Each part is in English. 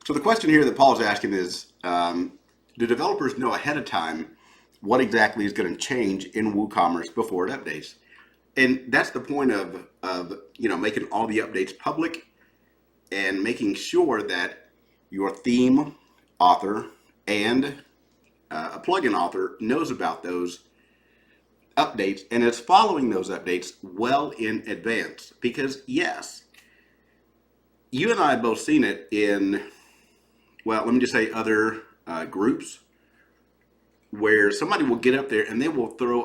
So the question here that Paul's asking is, do developers know ahead of time what exactly is going to change in WooCommerce before it updates? And that's the point of making all the updates public and making sure that your theme author and a plugin author knows about those updates and is following those updates well in advance. Because yes, you and I have both seen it in, well, let me just say other groups where somebody will get up there and they will throw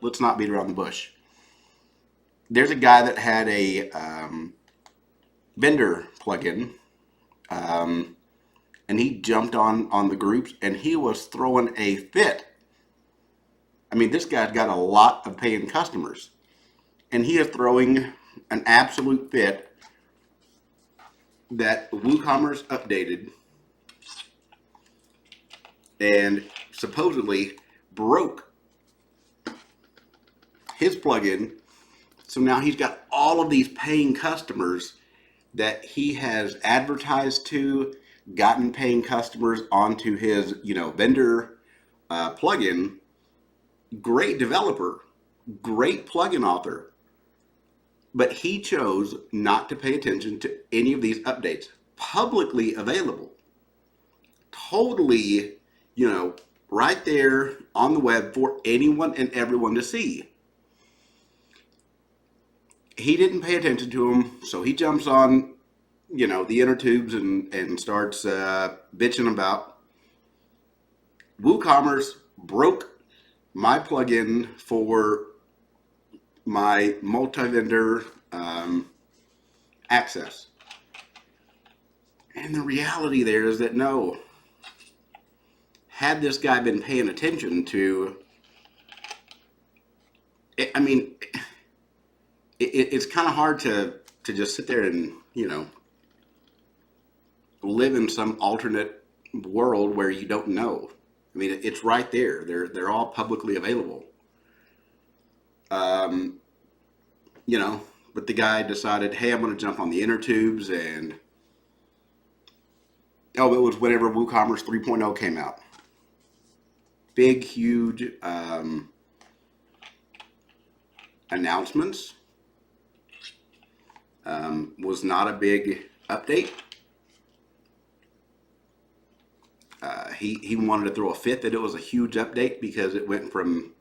let's not beat around the bush. There's a guy that had a vendor plugin, and he jumped on the groups and he was throwing a fit. I mean, this guy's got a lot of paying customers and he is throwing an absolute fit that WooCommerce updated and supposedly broke his plugin. So now he's got all of these paying customers that he has advertised to, gotten paying customers onto his, vendor plugin. Great developer, great plugin author, but he chose not to pay attention to any of these updates. Publicly available, totally, right there on the web for anyone and everyone to see. He didn't pay attention to them, so he jumps on, the inner tubes and starts bitching about WooCommerce broke my plugin for my multi-vendor access. And the reality there is that no, had this guy been paying attention to, it's kind of hard to just sit there and, live in some alternate world where you don't know. I mean, it's right there. They're all publicly available. But the guy decided, hey, I'm going to jump on the inner tubes, and it was whenever WooCommerce 3.0 came out. Big, huge announcements. Was not a big update. He wanted to throw a fit that it was a huge update because it went from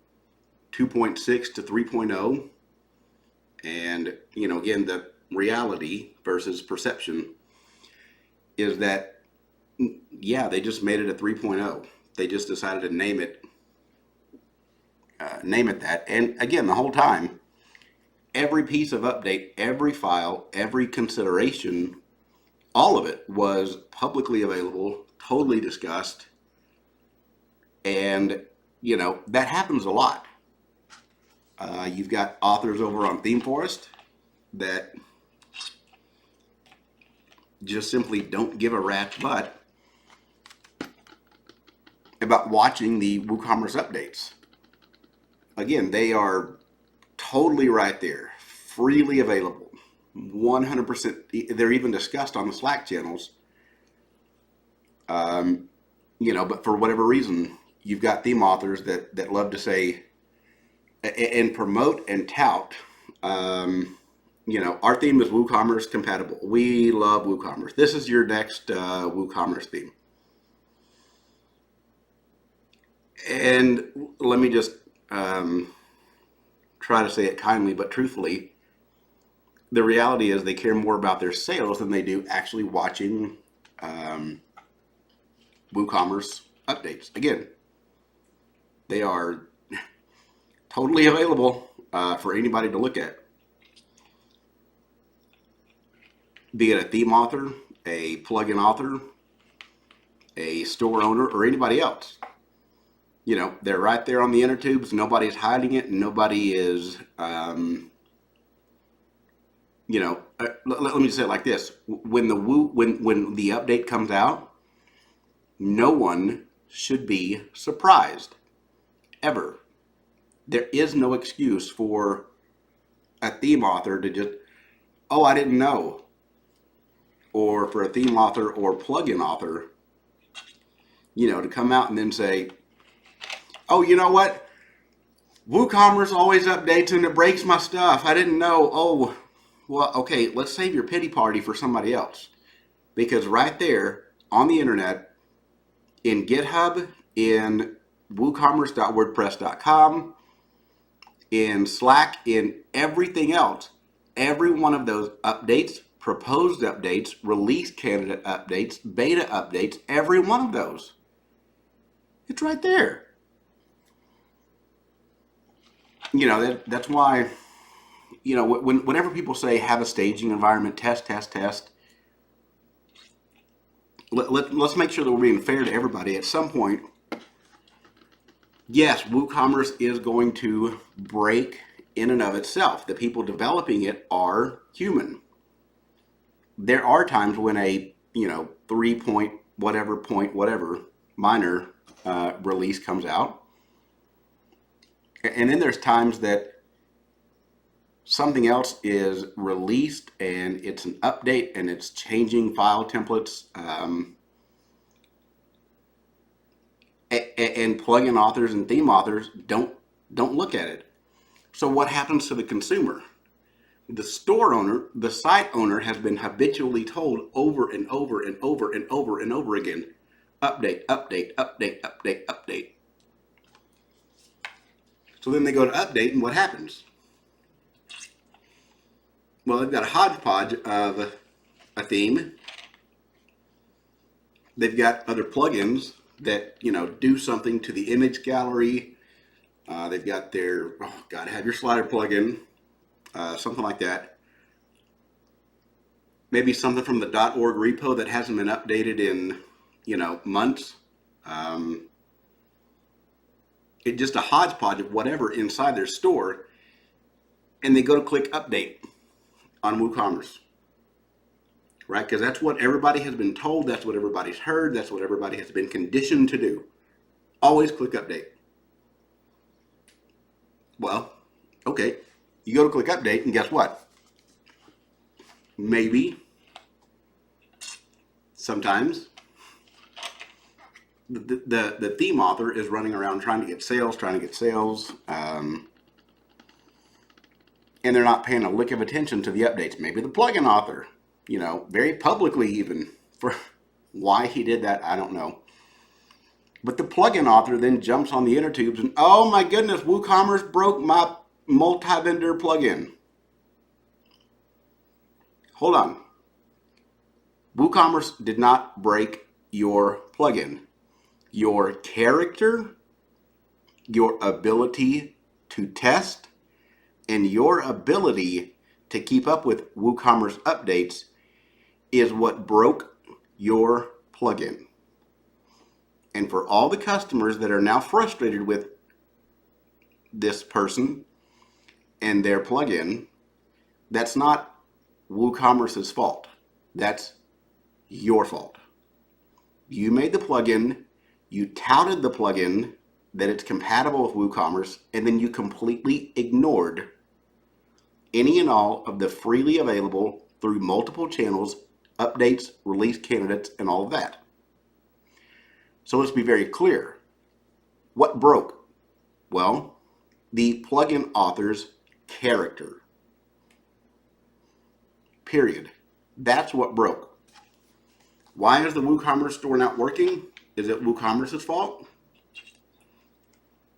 2.6 to 3.0. And, again, the reality versus perception is that, yeah, they just made it a 3.0. They just decided to name it that. And again, the whole time, every piece of update, every file, every consideration, all of it was publicly available, totally discussed. And, that happens a lot. You've got authors over on ThemeForest that just simply don't give a rat's butt about watching the WooCommerce updates. Again, they are totally right there, freely available, 100%. They're even discussed on the Slack channels. But for whatever reason, you've got theme authors that love to say and promote and tout, our theme is WooCommerce compatible. We love WooCommerce. This is your next WooCommerce theme. And let me just try to say it kindly but truthfully. The reality is they care more about their sales than they do actually watching WooCommerce updates. Again, they are totally available for anybody to look at. Be it a theme author, a plugin author, a store owner, or anybody else. They're right there on the inner tubes. Nobody's hiding it. Nobody is, let me just say it like this. When the update comes out, no one should be surprised. Ever. There is no excuse for a theme author to just, oh, I didn't know. Or, or for a theme author or plugin author, to come out and then say, oh, you know what? WooCommerce always updates and it breaks my stuff. I didn't know. Oh, well, okay, let's save your pity party for somebody else. Because right there on the internet, in GitHub, in WooCommerce.wordpress.com, in Slack, in everything else, every one of those updates, proposed updates, release candidate updates, beta updates, every one of those, it's right there. That's why, whenever people say have a staging environment, test, let's make sure that we're being fair to everybody. At some point, yes, WooCommerce is going to break in and of itself. The people developing it are human. There are times when a 3 point whatever minor release comes out, and then there's times that something else is released and it's an update and it's changing file templates, and plugin authors and theme authors don't look at it. So what happens to the consumer? The store owner, the site owner, has been habitually told over and over and over and over and over again, update. So then they go to update, and what happens? Well, they've got a hodgepodge of a theme. They've got other plugins that, do something to the image gallery. They've got their, gotta have your slider plugin, something like that. Maybe something from the .org repo that hasn't been updated in, months. It's just a hodgepodge of whatever inside their store. And they go to click update on WooCommerce. Right? Because that's what everybody has been told. That's what everybody's heard. That's what everybody has been conditioned to do. Always click update. Well, okay. You go to click update, and guess what? Maybe, sometimes, the theme author is running around trying to get sales, and they're not paying a lick of attention to the updates. Maybe the plugin author, very publicly even, for why he did that, I don't know. But the plugin author then jumps on the inner tubes and, oh my goodness, WooCommerce broke my multi-vendor plugin. Hold on. WooCommerce did not break your plugin. Your character, your ability to test, and your ability to keep up with WooCommerce updates is what broke your plugin. And for all the customers that are now frustrated with this person and their plugin, that's not WooCommerce's fault. That's your fault. You made the plugin, you touted the plugin that it's compatible with WooCommerce, and then you completely ignored any and all of the freely available through multiple channels, updates, release candidates, and all of that. So let's be very clear. What broke? Well, the plugin author's character. Period. That's what broke. Why is the WooCommerce store not working? Is it WooCommerce's fault?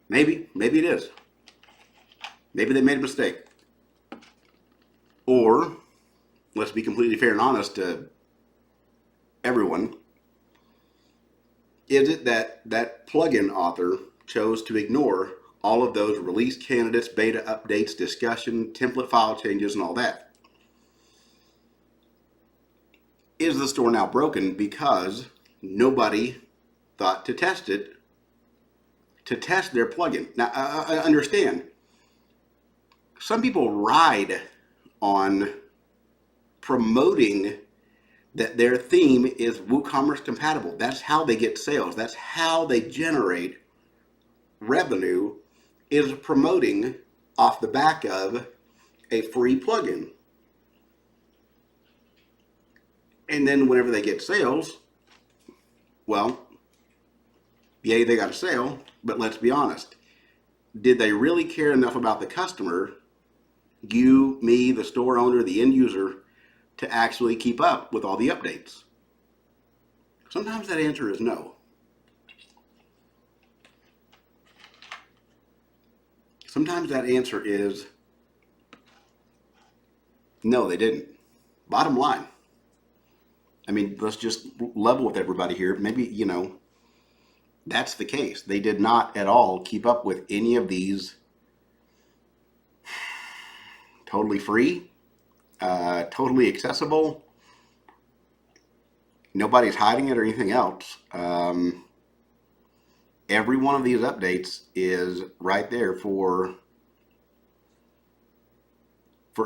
Maybe it is. Maybe they made a mistake. Or, let's be completely fair and honest to everyone, is it that that plugin author chose to ignore all of those release candidates, beta updates, discussion, template file changes, and all that? Is the store now broken because nobody thought to test it, to test their plugin? Now, I understand. Some people ride on promoting that their theme is WooCommerce compatible. That's how they get sales. That's how they generate revenue, is promoting off the back of a free plugin. And then whenever they get sales, well, yay, they got a sale, but let's be honest. Did they really care enough about the customer, you, me, the store owner, the end user, to actually keep up with all the updates? Sometimes that answer is no. Sometimes that answer is no, they didn't. Bottom line. I mean, let's just level with everybody here. Maybe, that's the case. They did not at all keep up with any of these totally free, totally accessible. Nobody's hiding it or anything else. Every one of these updates is right there for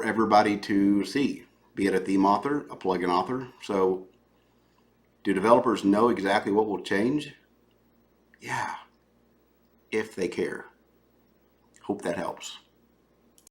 everybody to see, be it a theme author, a plugin author. So do developers know exactly what will change? Yeah, if they care. Hope that helps.